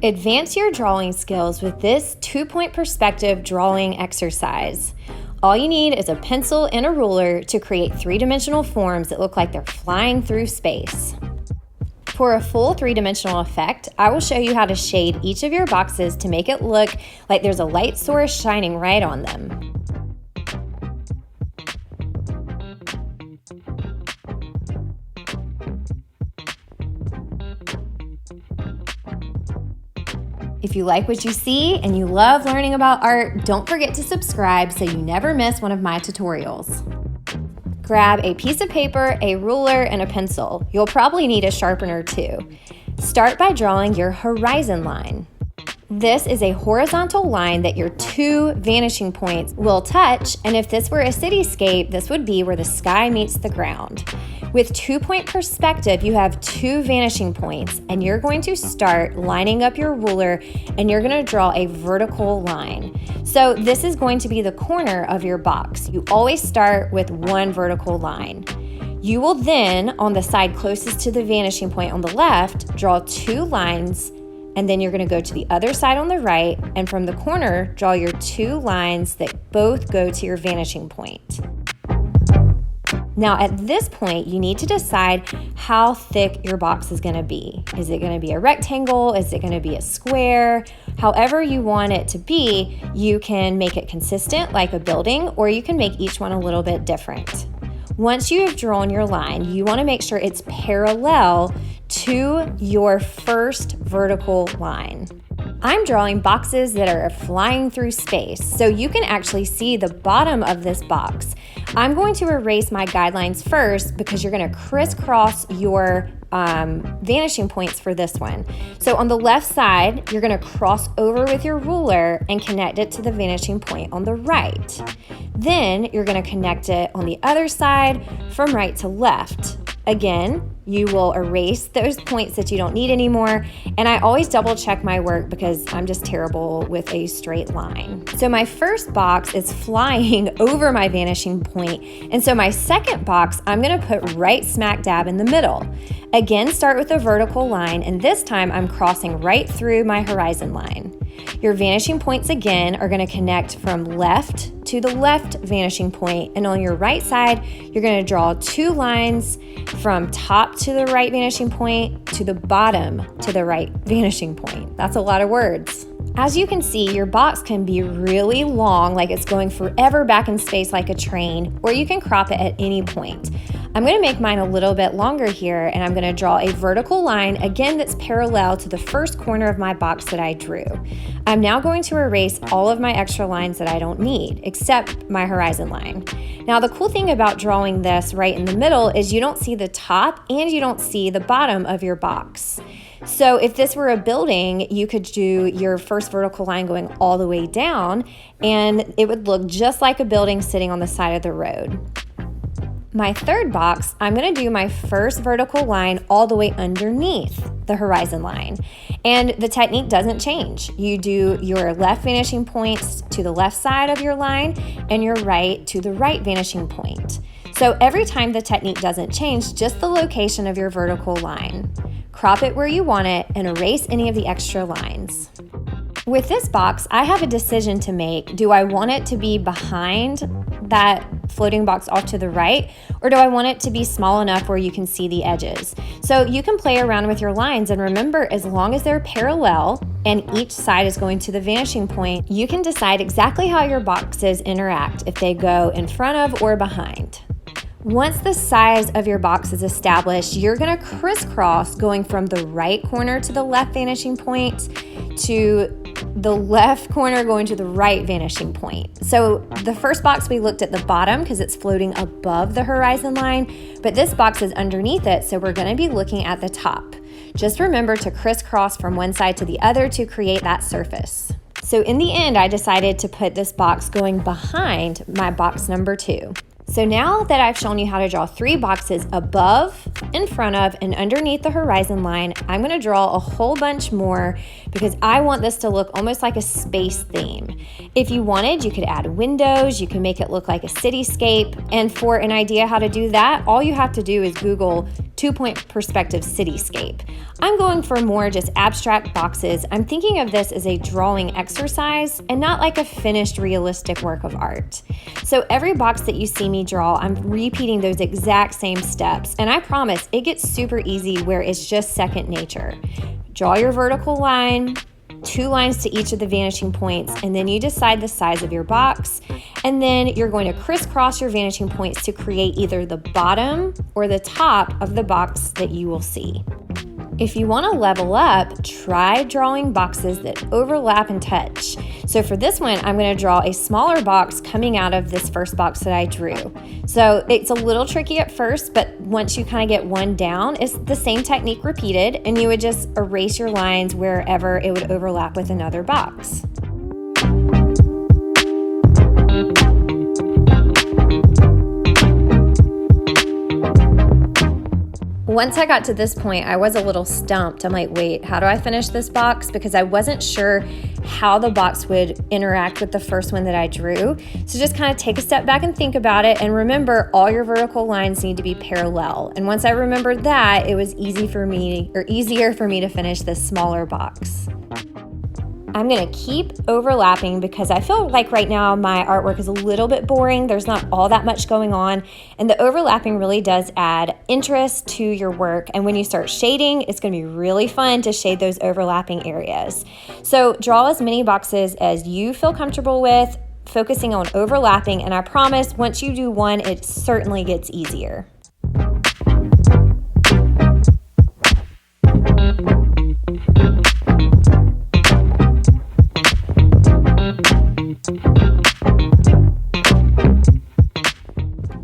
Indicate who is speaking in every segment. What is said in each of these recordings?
Speaker 1: Advance your drawing skills with this 2-point perspective drawing exercise. All you need is a pencil and a ruler to create 3-dimensional forms that look like they're flying through space. For a full 3-dimensional effect, I will show you how to shade each of your boxes to make it look like there's a light source shining right on them. If you like what you see and you love learning about art, don't forget to subscribe so you never miss one of my tutorials. Grab a piece of paper, a ruler, and a pencil. You'll probably need a sharpener too. Start by drawing your horizon line. This is a horizontal line that your 2 vanishing points will touch, and if this were a cityscape, this would be where the sky meets the ground. With 2-point perspective, you have 2 vanishing points, and you're going to start lining up your ruler, and you're going to draw a vertical line. So this is going to be the corner of your box. You always start with 1 vertical line. You will then, on the side closest to the vanishing point on the left, draw 2 lines, and then you're going to go to the other side on the right, and from the corner, draw your 2 lines that both go to your vanishing point. Now at this point, you need to decide how thick your box is going to be. Is it going to be a rectangle? Is it going to be a square? However you want it to be, you can make it consistent like a building, or you can make each one a little bit different. Once you have drawn your line, you want to make sure it's parallel to your first vertical line. I'm drawing boxes that are flying through space, so you can actually see the bottom of this box. I'm going to erase my guidelines first because you're going to crisscross your vanishing points for this one. So on the left side, you're going to cross over with your ruler and connect it to the vanishing point on the right. Then you're going to connect it on the other side from right to left. Again, you will erase those points that you don't need anymore, and I always double check my work because I'm just terrible with a straight line. So my first box is flying over my vanishing point, and so my second box I'm going to put right smack dab in the middle. Again, start with a vertical line, and this time I'm crossing right through my horizon line. Your vanishing points again are going to connect from left to the left vanishing point, and on your right side, you're going to draw 2 lines from top to the right vanishing point to the bottom to the right vanishing point. That's a lot of words. As you can see, your box can be really long, like it's going forever back in space like a train, or you can crop it at any point. I'm going to make mine a little bit longer here, and I'm going to draw a vertical line, again, that's parallel to the first corner of my box that I drew. I'm now going to erase all of my extra lines that I don't need, except my horizon line. Now, the cool thing about drawing this right in the middle is you don't see the top and you don't see the bottom of your box. So if this were a building, you could do your first vertical line going all the way down, and it would look just like a building sitting on the side of the road. My third box, I'm going to do my first vertical line all the way underneath the horizon line. And the technique doesn't change. You do your left vanishing points to the left side of your line and your right to the right vanishing point. So every time the technique doesn't change, just the location of your vertical line. Crop it where you want it and erase any of the extra lines. With this box, I have a decision to make. Do I want it to be behind that floating box off to the right, or do I want it to be small enough where you can see the edges? So you can play around with your lines, and remember, as long as they're parallel and each side is going to the vanishing point, you can decide exactly how your boxes interact, if they go in front of or behind. Once the size of your box is established, you're going to crisscross going from the right corner to the left vanishing point to the left corner going to the right vanishing point. So the first box we looked at the bottom because it's floating above the horizon line, but this box is underneath it, so we're going to be looking at the top. Just remember to crisscross from one side to the other to create that surface. So in the end, I decided to put this box going behind my box number 2. So now that I've shown you how to draw 3 boxes above, in front of, and underneath the horizon line, I'm going to draw a whole bunch more because I want this to look almost like a space theme. If you wanted, you could add windows, you can make it look like a cityscape, and for an idea how to do that, all you have to do is Google 2-point perspective cityscape. I'm going for more just abstract boxes. I'm thinking of this as a drawing exercise and not like a finished realistic work of art. So every box that you see me draw, I'm repeating those exact same steps, and I promise it gets super easy where it's just second nature. Draw your vertical line, 2 lines to each of the vanishing points, and then you decide the size of your box, and then you're going to crisscross your vanishing points to create either the bottom or the top of the box that you will see. If you want to level up, try drawing boxes that overlap and touch. So for this one, I'm going to draw a smaller box coming out of this first box that I drew. So it's a little tricky at first, but once you kind of get one down, it's the same technique repeated, and you would just erase your lines wherever it would overlap with another box. Once I got to this point, I was a little stumped. I'm like, wait, how do I finish this box? Because I wasn't sure how the box would interact with the first one that I drew. So just kind of take a step back and think about it. And remember, all your vertical lines need to be parallel. And once I remembered that, it was easier for me to finish this smaller box. I'm going to keep overlapping because I feel like right now my artwork is a little bit boring. There's not all that much going on, and the overlapping really does add interest to your work. And when you start shading, it's going to be really fun to shade those overlapping areas. So draw as many boxes as you feel comfortable with, focusing on overlapping, and I promise once you do one, it certainly gets easier.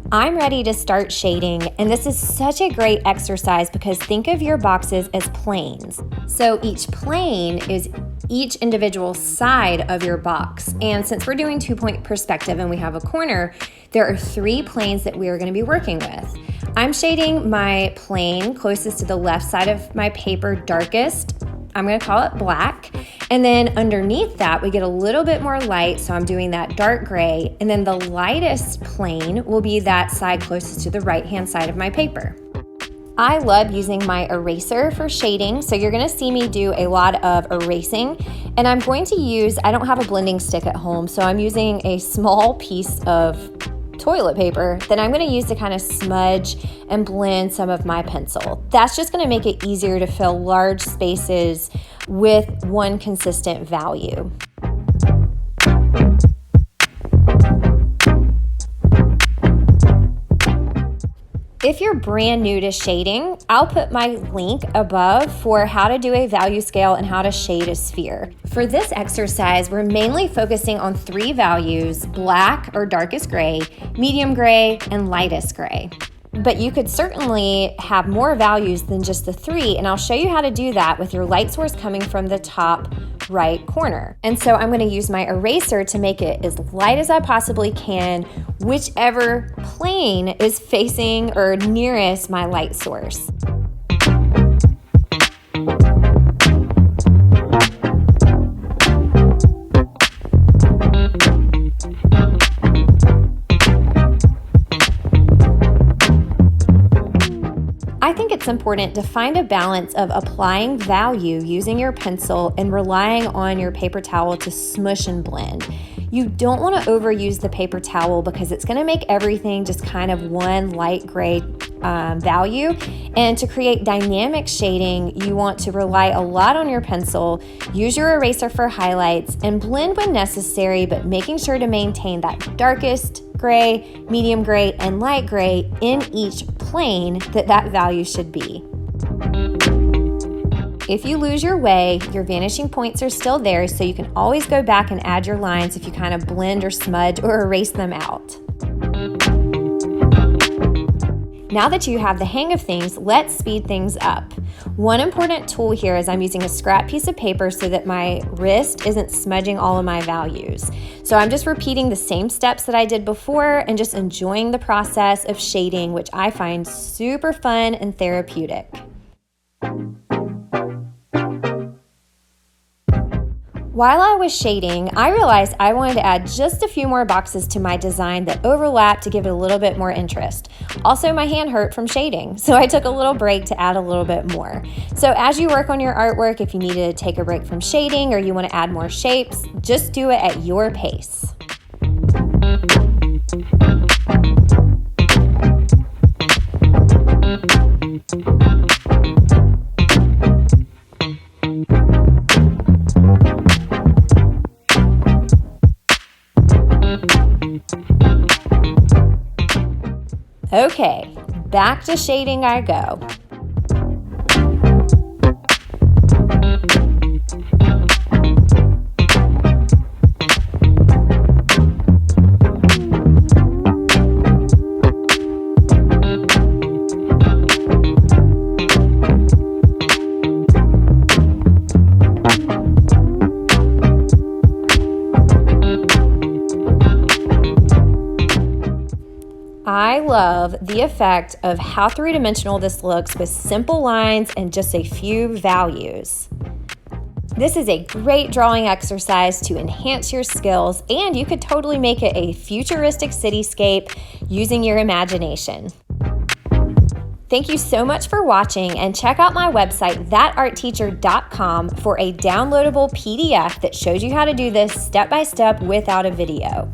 Speaker 1: I'm ready to start shading, and this is such a great exercise because think of your boxes as planes. So each plane is each individual side of your box, and since we're doing 2-point perspective and we have a corner, there are 3 planes that we are going to be working with. I'm shading my plane closest to the left side of my paper darkest. I'm going to call it black. And then underneath that, we get a little bit more light, so I'm doing that dark gray. And then the lightest plane will be that side closest to the right-hand side of my paper. I love using my eraser for shading, so you're going to see me do a lot of erasing. And I'm going to use, I don't have a blending stick at home, so I'm using a small piece of toilet paper that I'm going to use to kind of smudge and blend some of my pencil. That's just going to make it easier to fill large spaces with one consistent value. If you're brand new to shading, I'll put my link above for how to do a value scale and how to shade a sphere. For this exercise, we're mainly focusing on 3 values: black or darkest gray, medium gray, and lightest gray. But you could certainly have more values than just the 3, and I'll show you how to do that with your light source coming from the top right corner. And so I'm going to use my eraser to make it as light as I possibly can, whichever plane is facing or nearest my light source. I think it's important to find a balance of applying value using your pencil and relying on your paper towel to smush and blend. You don't want to overuse the paper towel because it's going to make everything just kind of one light gray value. And to create dynamic shading, you want to rely a lot on your pencil, use your eraser for highlights, and blend when necessary, but making sure to maintain that darkest gray, medium gray, and light gray in each plane that value should be. If you lose your way, your vanishing points are still there, so you can always go back and add your lines if you kind of blend or smudge or erase them out. Now that you have the hang of things, let's speed things up. One important tool here is I'm using a scrap piece of paper so that my wrist isn't smudging all of my values. So I'm just repeating the same steps that I did before and just enjoying the process of shading, which I find super fun and therapeutic. While I was shading, I realized I wanted to add just a few more boxes to my design that overlap to give it a little bit more interest. Also, my hand hurt from shading, so I took a little break to add a little bit more. So as you work on your artwork, if you needed to take a break from shading or you want to add more shapes, just do it at your pace. Okay, back to shading I go. I love the effect of how three-dimensional this looks with simple lines and just a few values. This is a great drawing exercise to enhance your skills, and you could totally make it a futuristic cityscape using your imagination. Thank you so much for watching, and check out my website, thatartteacher.com, for a downloadable PDF that shows you how to do this step by step without a video.